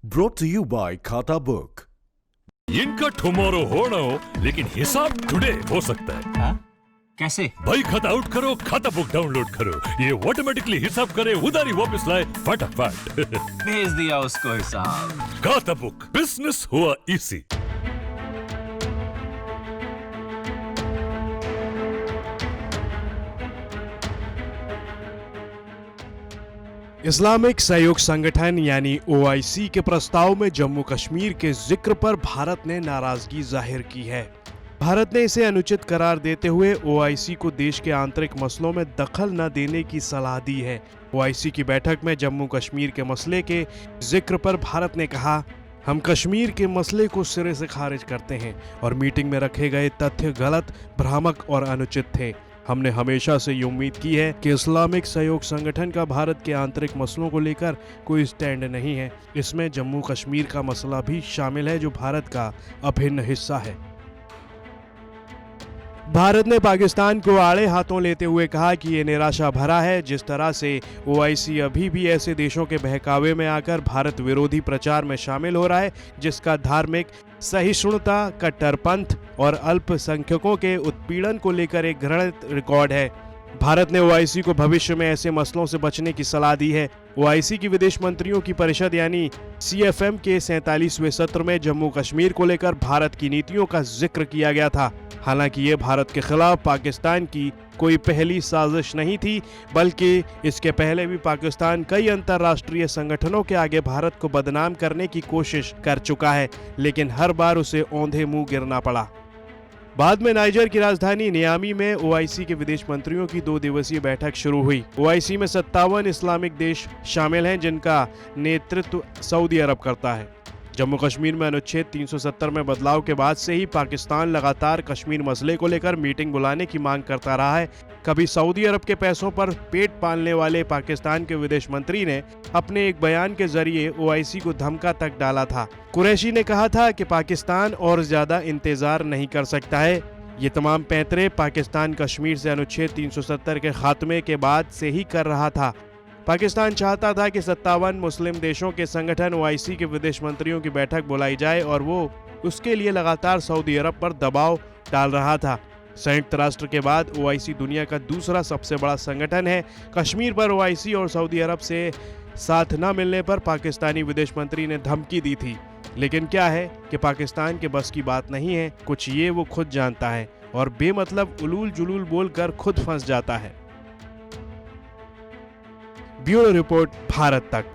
Brought to you by खाता book. इनका tomorrow हो ना हो, लेकिन हिसाब टुडे हो सकता है। हाँ? कैसे? भाई खाता आउट करो, खाता बुक डाउनलोड करो, ये ऑटोमेटिकली हिसाब करे, उधारी वापस लाए फटाफट। भेज दिया उसको हिसाब। खाता बुक, बिजनेस हुआ इजी। इस्लामिक सहयोग संगठन यानी ओआईसी के प्रस्ताव में जम्मू कश्मीर के जिक्र पर भारत ने नाराजगी जाहिर की है। भारत ने इसे अनुचित करार देते हुए ओआईसी को देश के आंतरिक मसलों में दखल न देने की सलाह दी है। ओआईसी की बैठक में जम्मू कश्मीर के मसले के जिक्र पर भारत ने कहा, हम कश्मीर के मसले को सिरे से खारिज करते हैं और मीटिंग में रखे गए तथ्य गलत, भ्रामक और अनुचित थे। हमने हमेशा से ये उम्मीद की है कि इस्लामिक सहयोग संगठन का भारत के आंतरिक मसलों को लेकर कोई स्टैंड नहीं है। इसमें जम्मू कश्मीर का मसला भी शामिल है जो भारत का अभिन्न हिस्सा है। भारत ने पाकिस्तान को आड़े हाथों लेते हुए कहा कि ये निराशा भरा है जिस तरह से ओआईसी अभी भी ऐसे देशों के बहकावे में आकर भारत विरोधी प्रचार में शामिल हो रहा है जिसका धार्मिक सहिष्णुता, कट्टरपंथ और अल्पसंख्यकों के उत्पीड़न को लेकर एक घृणित रिकॉर्ड है। भारत ने ओआईसी को भविष्य में ऐसे मसलों से बचने की सलाह दी है। ओआईसी की विदेश मंत्रियों की परिषद यानी सीएफएम के 47वें सत्र में जम्मू कश्मीर को लेकर भारत की नीतियों का जिक्र किया गया था। हालांकि ये भारत के खिलाफ पाकिस्तान की कोई पहली साजिश नहीं थी, बल्कि इसके पहले भी पाकिस्तान कई अंतर्राष्ट्रीय संगठनों के आगे भारत को बदनाम करने की कोशिश कर चुका है, लेकिन हर बार उसे औंधे मुंह गिरना पड़ा। बाद में नाइजर की राजधानी नियामी में ओआईसी के विदेश मंत्रियों की 2 दिवसीय बैठक शुरू हुई। ओआईसी में 57 इस्लामिक देश शामिल हैं जिनका नेतृत्व सऊदी अरब करता है। जम्मू कश्मीर में अनुच्छेद 370 में बदलाव के बाद से ही पाकिस्तान लगातार कश्मीर मसले को लेकर मीटिंग बुलाने की मांग करता रहा है। कभी सऊदी अरब के पैसों पर पेट पालने वाले पाकिस्तान के विदेश मंत्री ने अपने एक बयान के जरिए ओआईसी को धमका तक डाला था। कुरैशी ने कहा था कि पाकिस्तान और ज्यादा इंतजार नहीं कर सकता है। ये तमाम पैंतरे पाकिस्तान कश्मीर से अनुच्छेद 370 के खात्मे के बाद से ही कर रहा था। पाकिस्तान चाहता था कि 57 मुस्लिम देशों के संगठन ओआईसी के विदेश मंत्रियों की बैठक बुलाई जाए और वो उसके लिए लगातार सऊदी अरब पर दबाव डाल रहा था। संयुक्त राष्ट्र के बाद ओआईसी दुनिया का दूसरा सबसे बड़ा संगठन है। कश्मीर पर ओआईसी और सऊदी अरब से साथ न मिलने पर पाकिस्तानी विदेश मंत्री ने धमकी दी थी, लेकिन क्या है कि पाकिस्तान के बस की बात नहीं है। कुछ ये वो खुद जानता है और बेमतलब उलूल जुलूल बोलकर खुद फंस जाता है। ब्यूरो रिपोर्ट, भारत तक।